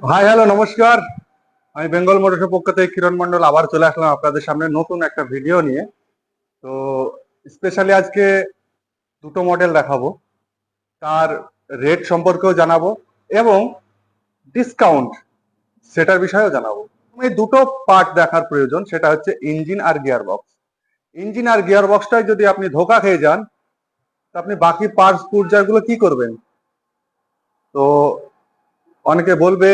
Hi hello নমস্কার। আমি বেঙ্গল মোটরসের পক্ষ থেকে কিরণ মন্ডল আবার চলে আসলাম আপনাদের সামনে নতুন একটা ভিডিও নিয়ে। তো স্পেশালি আজকে দুটো মডেল দেখাবো, তার রেট সম্পর্কেও জানাবো এবং ডিসকাউন্ট সেটার বিষয়েও জানাবো। এই দুটো পার্ট দেখার প্রয়োজন, সেটা হচ্ছে ইঞ্জিন আর গিয়ার বক্স। ইঞ্জিন আর গিয়ার বক্সটাই যদি আপনি ধোকা খেয়ে যান, তা আপনি বাকি পার্টস পুর্জাগুলো কি করবেন? তো অনেকে বলবে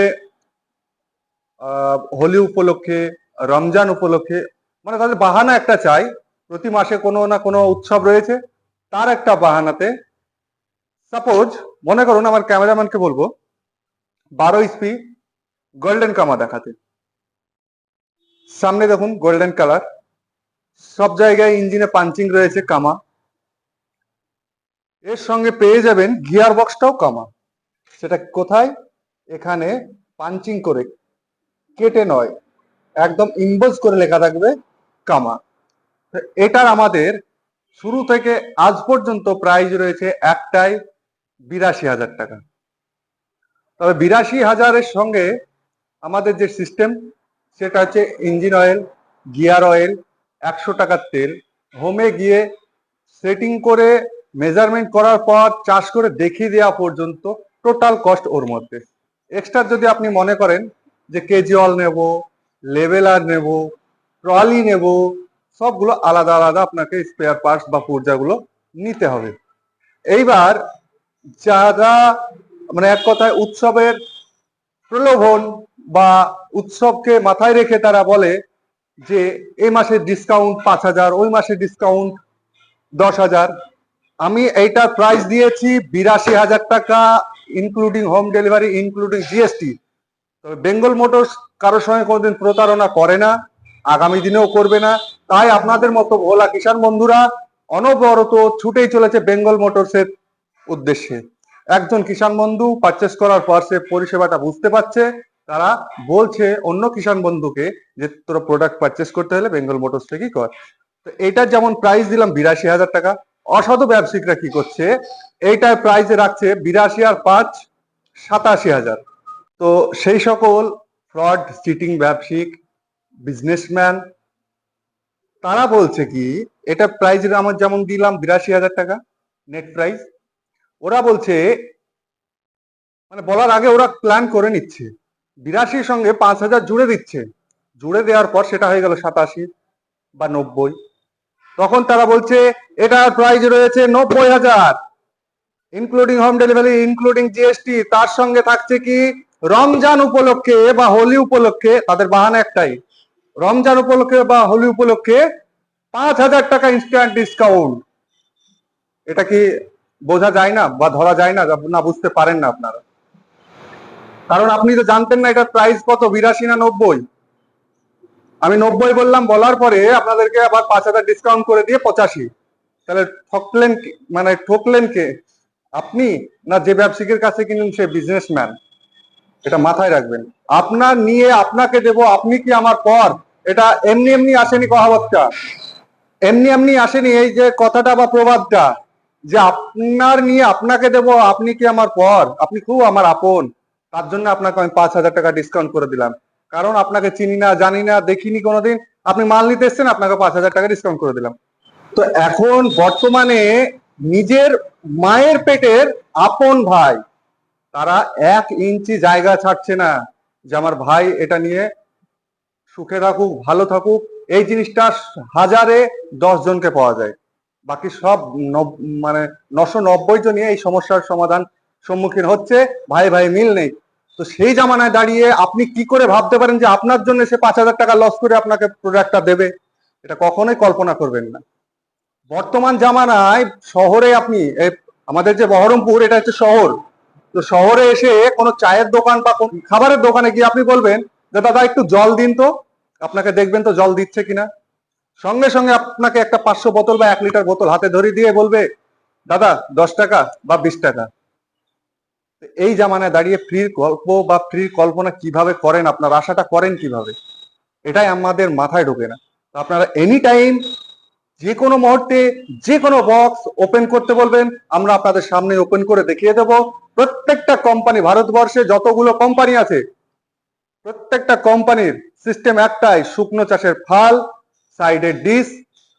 হোলি উপলক্ষে, রমজান উপলক্ষে, মানে তাদের বাহানা একটা চাই, প্রতি মাসে কোনো না কোনো উৎসব রয়েছে, তার একটা বাহানাতে সাপোজ মনে করুন আমার ক্যামেরাম্যানকে বলবো 12 ইঞ্চি গোল্ডেন কামা দেখাতে। সামনে দেখুন গোল্ডেন কালার, সব জায়গায় ইঞ্জিনে পাঞ্চিং রয়েছে কামা, এর সঙ্গে পেয়ে যাবেন গিয়ার বক্সটাও কামা। সেটা কোথায়? এখানে পাঞ্চিং করে, কেটে নয়, একদম ইম্বোজ করে লেখা থাকবে কামা। এটার আমাদের শুরু থেকে আজ পর্যন্ত প্রাইস রয়েছে একটাই 82,000 টাকা। তবে 82,000-এর সঙ্গে আমাদের যে সিস্টেম, সেটা হচ্ছে ইঞ্জিন অয়েল, গিয়ার অয়েল, 100 টাকার তেল, হোমে গিয়ে সেটিং করে মেজারমেন্ট করার পর চার্জ করে দেখিয়ে দেওয়া পর্যন্ত টোটাল কস্ট ওর মধ্যে। এক্সট্রা যদি আপনি মনে করেন যে কেজুয়াল নেব, লেভেলার নেব, ট্রলি নেব, সবগুলো আলাদা আলাদা আপনাকে স্পেয়ার পার্টস বা পুর্জাগুলো নিতে হবে। এইবার যারা মানে এক কথায় উৎসবের প্রলোভন বা উৎসবকে মাথায় রেখে তারা বলে যে এই মাসের ডিসকাউন্ট 5,000, ওই মাসের ডিসকাউন্ট 10,000, আমি এইটার প্রাইস দিয়েছি 82,000 টাকা, including home delivery, including GST. তবে বেঙ্গল মোটরস কারোর সঙ্গে কোনোদিন প্রতারণা করে না, আগামী দিনেও করবে না। তাই আপনাদের মতো ভোলা কিষাণ বন্ধুরা অনবরত ছুটেই চলেছে বেঙ্গল মোটরসের উদ্দেশ্যে। একজন কিষাণ বন্ধু পারচেস করার পর সে পরিষেবাটা বুঝতে পারছে, তারা বলছে অন্য কিষাণ বন্ধুকে যে তোরা প্রোডাক্ট পারচেস করতে হলে বেঙ্গল মোটরস থেকেই কর। তো এইটার যেমন প্রাইস দিলাম 82,000 টাকা, অসাধু ব্যবসায়িকরা কি করছে, এইটার প্রাইসে রাখছে 82 আর 5 87,000। তো সেই সকল ফ্রড চিটিং ব্যবসায়িক বিজনেসম্যান তারা বলছে কি, এটা প্রাইস আমার যেমন দিলাম 82,000 টাকা নেট প্রাইস, ওরা বলছে মানে বলার আগে ওরা প্ল্যান করে নিচ্ছে, 82 সঙ্গে 5,000 জুড়ে দিচ্ছে, জুড়ে দেওয়ার পর সেটা হয়ে গেল 87 বা 90। তখন তারা বলছে এটার প্রাইস রয়েছে 90,000, including home delivery, including GST, তার সঙ্গে থাকছে কি রমজান উপলক্ষে বা হোলি উপলক্ষে, তাদের বাহানা একটাই, রমজান উপলক্ষে বা হোলি উপলক্ষে 5,000 টাকা ইনস্ট্যান্ট ডিসকাউন্ট। এটা কি বোঝা যায় না বা ধরা যায় না? না, বুঝতে পারেন না আপনারা, কারণ আপনি তো জানতেন না এটার প্রাইস কত, 82 না 90। আমি 90 বললাম, বলার পরে আপনাদেরকে আবার 5,000 ডিসকাউন্ট করে দিয়ে 85। তাহলে ঠকলেন মানে ঠকলেন কে, আপনি না যে ব্যবসায়ীর কাছে কিনেন সে বিজনেসম্যান? এটা মাথায় রাখবেন। আপনার নিয়ে আপনাকে দেব, আপনি কি আমার পর, এটা এমনি এমনি আসেনি কহাবতটা, এমনি এমনি আসেনি এই যে কথাটা বা প্রবাদটা, যে আপনার নিয়ে আপনাকে দেব, আপনি কি আমার পর, আপনি খুব আমার আপন, তার জন্য আপনাকে আমি 5,000 টাকা ডিসকাউন্ট করে দিলাম। কারণ আপনাকে চিনি না, জানি না, দেখিনি কোনোদিন, আপনি মাল নিতে এসছেন, আপনাকে 5,000 টাকা ডিসকাউন্ট করে দিলাম। তো এখন বর্তমানে নিজের মায়ের পেটের আপন ভাই তারা 1 ইঞ্চি জায়গা ছাড়ছে না যে আমার ভাই এটা নিয়ে সুখে থাকুক, ভালো থাকুক। এই জিনিসটা হাজারে 10 জনকে পাওয়া যায়, বাকি সব মানে 990 জনই এই সমস্যার সমাধান সম্মুখীন হচ্ছে, ভাই ভাই মিল নেই। তো সেই জামানায় দাঁড়িয়ে আপনি কি করে ভাবতে পারেন যে আপনার জন্য সে 5,000 টাকা লস করে আপনাকে প্রোডাক্টটা দেবে? এটা কখনোই কল্পনা করবেন না। বর্তমান জামানায় শহরে আপনি আমাদের যে বহরমপুর, এটা হচ্ছে শহর, তো শহরে এসে কোনো চায়ের দোকান বা খাবারের দোকানে গিয়ে আপনি বলবেন যে দাদা একটু জল দিন তো, আপনাকে দেখবেন তো জল দিচ্ছে কিনা, সঙ্গে সঙ্গে আপনাকে একটা 500 বোতল বা 1 লিটার বোতল হাতে ধরিয়ে দিয়ে বলবে দাদা 10 টাকা বা 20 টাকা। এই জামানায় দাঁড়িয়ে ফ্রির গল্প বা ফ্রির কল্পনা কিভাবে করেন, আপনার আশাটা করেন কিভাবে, এটাই আমাদের মাথায় ঢোকে না। আপনারা এনি টাইম যে কোনো মুহূর্তে যে কোনো বক্স ওপেন করতে বলবেন, আমরা আপনাদের সামনে ওপেন করে দেখিয়ে দেব। প্রত্যেকটা কোম্পানি, ভারতবর্ষে যতগুলো কোম্পানি আছে প্রত্যেকটা কোম্পানির সিস্টেম একটাই, শুকনো চাষের ফাল, সাইডে ডিস,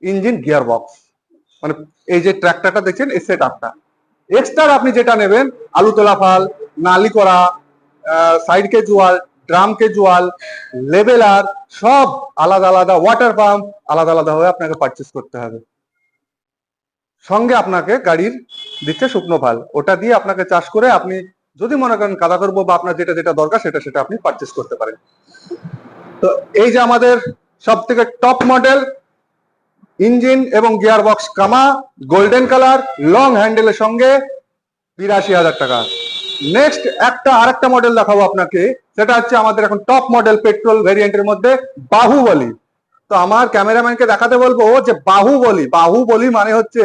ইঞ্জিন, গিয়ার বক্স। মানে এই যে ট্র্যাক্টরটা দেখছেন এই সেট আপটা। এক্সট্রা আপনি যেটা নেবেন, আলু তোলা ফাল, নালি করা, সাইড কেজুয়াল, ড্রাম কেজুয়াল, লেবেলার, সব আলাদা আলাদা, ওয়াটার পাম্প আলাদা আলাদা ভাবে আপনাকে পারচেস করতে হবে। সঙ্গে আপনাকে গাড়ির দিচ্ছে শুকনো ফাল, ওটা দিয়ে আপনাকে চাষ করে আপনি যদি মনে করেন কাদা করবো বা আপনার যেটা যেটা দরকার সেটা আপনি পারচেস করতে পারেন। তো এই যে আমাদের সব থেকে টপ মডেল, ইঞ্জিন এবং গিয়ার বক্স কামা, গোল্ডেন কালার, লং হ্যান্ডেলের সঙ্গে ৮২,০০০ টাকা। নেক্সট আরেকটা মডেল দেখাবো আপনাকে, সেটা হচ্ছে আমাদের এখন টপ মডেল পেট্রোল ভেরিয়েন্টের মধ্যে বাহুবলী। তো আমার ক্যামেরাম্যানকে দেখাতে বলবো যে বাহুবলী মানে হচ্ছে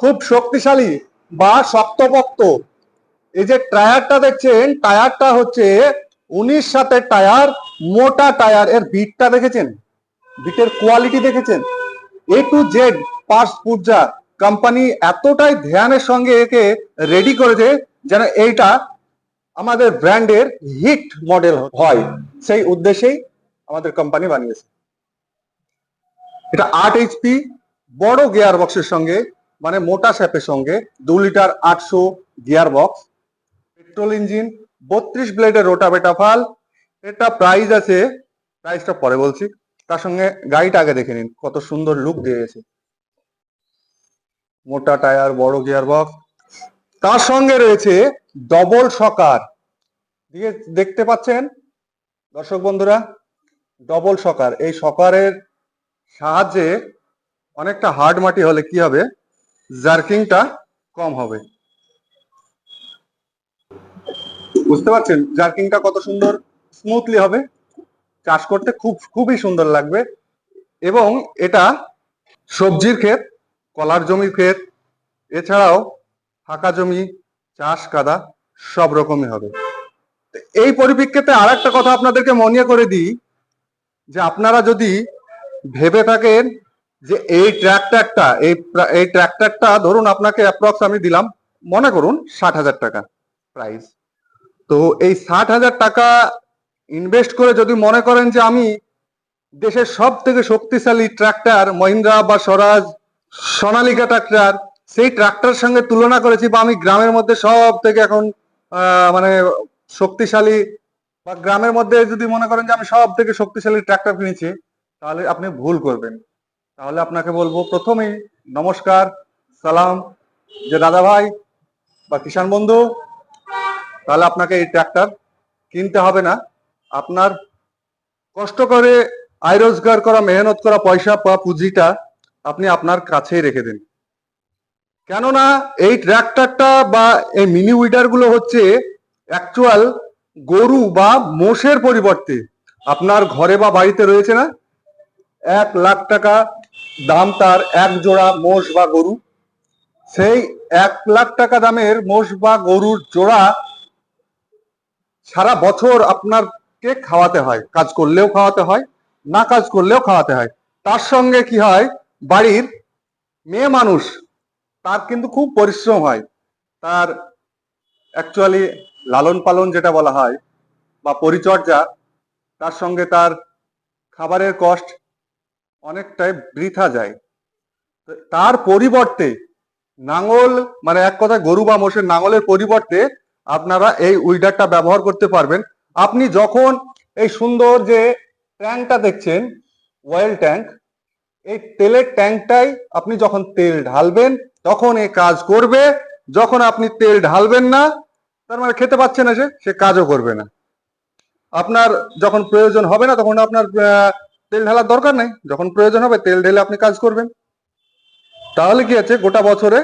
খুব শক্তিশালী বা শক্তপোক্ত। এই যে টায়ারটা দেখছেন, টায়ারটা হচ্ছে 19 টায়ার, মোটা টায়ার। এর বিটটা দেখেছেন, বিটের কোয়ালিটি দেখেছেন, এ টু জেড পার্টস পূর্জা কোম্পানি এতটাই ধ্যানের সঙ্গে একে রেডি করেছে যেন এইটা আমাদের ব্র্যান্ডের হিট মডেল হয়, সেই উদ্দেশ্যেই আমাদের কোম্পানি বানিয়েছে। এটা 8 HP বড় গিয়ার বক্সের সঙ্গে, মানে মোটা শ্যাপের সঙ্গে 2 litre 800 gear box, petrol engine, 32 ব্লেডের rotavator ফাল। এটা প্রাইস আছে, প্রাইসটা পরে বলছি, তার সঙ্গে গাড়িটা আগে দেখে নিন কত সুন্দর লুক দিয়েছে। মোটা টায়ার, বড় গিয়ার বক্স, তার সঙ্গে রয়েছে ডবল শকার। দিয়ে দেখতে পাচ্ছেন দর্শক বন্ধুরা, ডবল শকার। এই শকারের সাহায্যে অনেকটা হার্ড মাটি হলে কি হবে, জার্কিংটা কম হবে। বুঝতে পারছেন জার্কিংটা কত সুন্দর স্মুথলি হবে, চাষ করতে খুবই সুন্দর লাগবে। এবং এটা সবজির ক্ষেত, কলার জমির ক্ষেত, এছাড়াও ফাঁকা জমি, চাষ কাদা সব রকমই হবে। এই পরিপ্রেক্ষিতে আর একটা কথা আপনাদেরকে মনে করে দিই, যে আপনারা যদি ভেবে থাকেন যে এই ট্র্যাক্টরটা ধরুন আপনাকে অ্যাপ্রক্স আমি দিলাম, মনে করুন 60,000 টাকা প্রাইস। তো এই 60,000 টাকা ইনভেস্ট করে যদি মনে করেন যে আমি দেশের সব থেকে শক্তিশালী ট্রাক্টর মহিন্দ্রা বা স্বরাজ, সোনালিকা ট্রাক্টর, সেই ট্রাক্টরের সঙ্গে তুলনা করেছি, বা আমি গ্রামের মধ্যে সব থেকে এখন মানে শক্তিশালী, বা গ্রামের মধ্যে যদি মনে করেন যে আমি সব থেকে শক্তিশালী ট্রাক্টর কিনেছি, তাহলে আপনি ভুল করবেন। তাহলে আপনাকে বলবো প্রথমেই নমস্কার, সালাম, যে দাদা ভাই বা কিষাণ বন্ধু, তাহলে আপনাকে এই ট্রাক্টর কিনতে হবে না। আপনার কষ্ট করে আয় রোজগার করা, মেহনত করা পয়সা বা পুঁজিটা আপনি আপনার কাছেই রেখে দিন। কেননা এই ট্র্যাক্টরটা বা এই মিনি উইডার গুলো হচ্ছে অ্যাকচুয়াল গরু বা মোষের পরিবর্তে আপনার ঘরে বা বাড়িতে রয়েছে না, 1,00,000 টাকা দাম তার এক জোড়া মোষ বা গরু। সেই 1,00,000 টাকা দামের মোষ বা গরুর জোড়া সারা বছর আপনাকে খাওয়াতে হয়, কাজ করলেও খাওয়াতে হয়, না কাজ করলেও খাওয়াতে হয়। তার সঙ্গে কি হয়, বাড়ির মেয়ে মানুষ, তার কিন্তু খুব পরিশ্রম হয়, তার অ্যাকচুয়ালি লালন পালন যেটা বলা হয় বা পরিচর্যা, তার সঙ্গে তার খাবারের কষ্ট অনেকটাই বৃথা যায়। তার পরিবর্তে নাঙল, মানে এক কথায় গরু বা মোষের নাঙলের পরিবর্তে আপনারা এই উইডারটা ব্যবহার করতে পারবেন। আপনি যখন এই সুন্দর যে ট্যাঙ্কটা দেখছেন, অয়েল ট্যাঙ্ক, এই তেলের ট্যাঙ্কটাই আপনি যখন তেল ঢালবেন তখন এই কাজ করবে। যখন আপনি তেল ঢালবেন না, তার মানে খেতে পাচ্ছে না, সে কাজও করবে না। আপনার যখন প্রয়োজন হবে না তখন আপনার তেল ঢালার দরকার নেই, যখন প্রয়োজন হবে তেল ঢেলে আপনি কাজ করবেন। তাহলে কি আছে, গোটা বছরে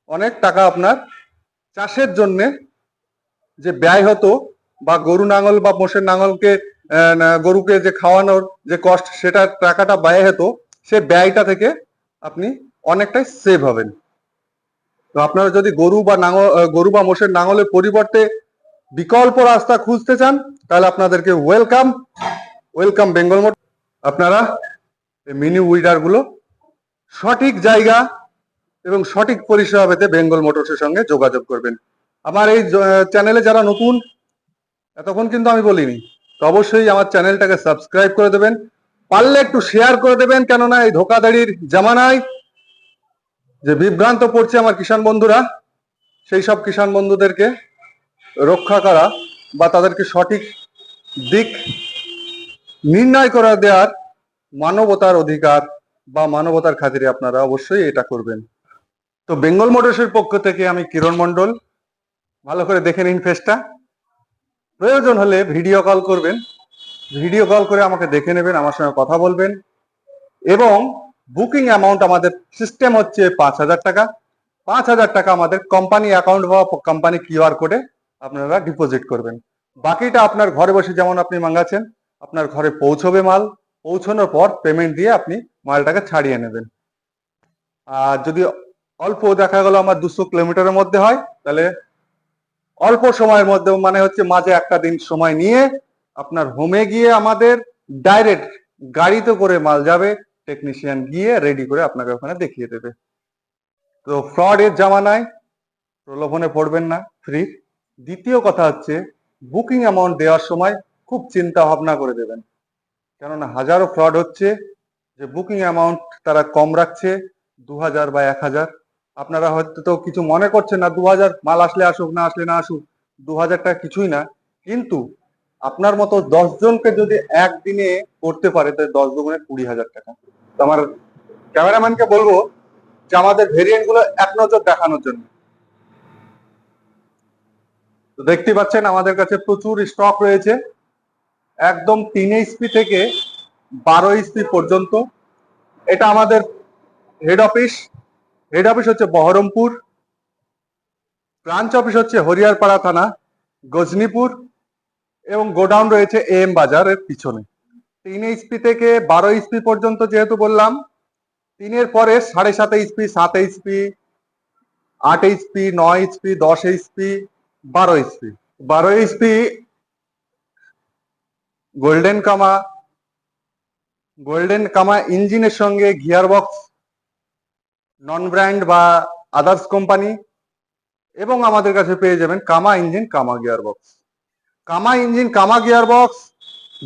অনেক টাকা আপনার চাষের জন্যে যে ব্যয় হতো, বা গরু নাঙল বা মোষের নাঙলকে গরুকে যে খাওয়ানোর যে কষ্ট, সেটা টাকাটা ব্যয় হতো, সে ব্যয়টা থেকে আপনি অনেকটাই সেভ হবেন। তো আপনারা যদি গরু বা মোষের নাঙলের পরিবর্তে বিকল্প রাস্তা খুঁজতে চান, তাহলে আপনাদেরকে ওয়েলকাম বেঙ্গল মোটর। আপনারা এই মিনি উইডার গুলো সঠিক জায়গা এবং সঠিক পরিষেবা পেতে বেঙ্গল মোটরসের সঙ্গে যোগাযোগ করবেন। আমার এই চ্যানেলে যারা নতুন, এতক্ষণ কিন্তু আমি বলিনি, তো অবশ্যই আমার চ্যানেলটাকে সাবস্ক্রাইব করে দেবেন, পারলে একটু শেয়ার করে দেবেন, কেননা এই ধোকাধাড়ির জামানায় যে বিভ্রান্ত পড়ছে আমার কিষাণ বন্ধুরা, সেই সব কিষাণ বন্ধুদেরকে রক্ষা করা বা তাদেরকে সঠিক দিক নির্ণয় করে দেওয়ার মানবতার অধিকার বা মানবতার খাতিরে আপনারা অবশ্যই এটা করবেন। তো বেঙ্গল মোটরসের পক্ষ থেকে আমি কিরণ মণ্ডল, ভালো করে দেখে নিন ফেসটা। প্রয়োজন হলে ভিডিও কল করবেন, ভিডিও কল করে আমাকে দেখে নেবেন, আমার সঙ্গে কথা বলবেন। এবং বুকিং অ্যামাউন্ট আমাদের সিস্টেম হচ্ছে 5,000 টাকা। 5,000 টাকা আমাদের কোম্পানি অ্যাকাউন্ট বা কোম্পানি কিউআর কোডে আপনারা ডিপোজিট করবেন। বাকিটা আপনার ঘরে বসে যেমন আপনি মাঙ্গাচ্ছেন, আপনার ঘরে পৌঁছবে মাল, পৌঁছানোর পর পেমেন্ট দিয়ে আপনি মালটাকে ছাড়িয়ে নেবেন। আর যদি অল্প দেখা গেল আমার 200 কিলোমিটারের মধ্যে হয়, তাহলে অল্প সময়ের মধ্যে, মানে হচ্ছে মাঝে একটা দিন সময় নিয়ে আপনার হোমে গিয়ে আমাদের ডাইরেক্ট গাড়িতে করে মাল যাবে, টেকনিশিয়ান গিয়ে রেডি করে আপনাকে ওখানে দেখিয়ে দেবে। তো ফ্রডের জামানায় প্রলোভনে পড়বেন না, ফ্রি। দ্বিতীয় কথা হচ্ছে বুকিং অ্যামাউন্ট দেওয়ার সময় খুব চিন্তা ভাবনা করে দেবেন, কেননা হাজারো ফ্রড হচ্ছে যে বুকিং অ্যামাউন্ট তারা কম রাখছে, 2,000 বা 1,000। আপনারা হয়তো তো কিছু মনে করছেন না, 2,000 মাল আসলে আসুক, না আসলে না আসুক, 2,000 টাকা কিছুই না। কিন্তু আপনার মতো 10 জনকে যদি একদিনে করতে পারে, তাহলে 10 দুগুণে 20,000 টাকা। তো আমার ক্যামেরাম্যানকে বলবো যে আমাদের ভেরিয়েন্ট গুলো এক নজর দেখানোর জন্য। তো দেখতে পাচ্ছেন আমাদের কাছে প্রচুর স্টক রয়েছে, একদম 3 এইচপি থেকে 12 এইচপি পর্যন্ত। এটা আমাদের হেড অফিস। হেড অফিস হচ্ছে বহরমপুর, ব্রাঞ্চ অফিস হচ্ছে হরিয়ারপাড়া থানা, গজনীপুর, এবং গোডাউন রয়েছে এম বাজারের পিছনে। 3 এইচপি থেকে 12 এইচপি পর্যন্ত যেহেতু বললাম, 3-এর পরে 7.5 HP, 7 HP, 8 HP, 9 HP, 10 HP, 12 HP. 12 HP golden কামা, গোল্ডেন কামা ইঞ্জিনের সঙ্গে গিয়ার বক্স, নন ব্র্যান্ড বা আদার্স কোম্পানি, এবং আমাদের কাছে পেয়ে যাবেন কামা ইঞ্জিন, কামা গিয়ার বক্স। কামা ইঞ্জিন, কামা গিয়ার বক্স,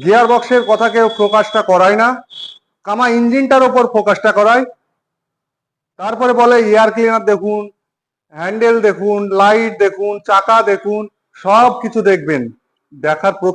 গিয়ার বক্সের কথা কেউ ফোকাসটা করায় না, কামা ইঞ্জিনটার ওপর ফোকাসটা করায়। তারপরে বলে এয়ার ক্লিনার দেখুন, হ্যান্ডেল দেখুন, লাইট দেখুন, চাকা দেখুন, সব কিছু দেখবেন। দেখার প্রথম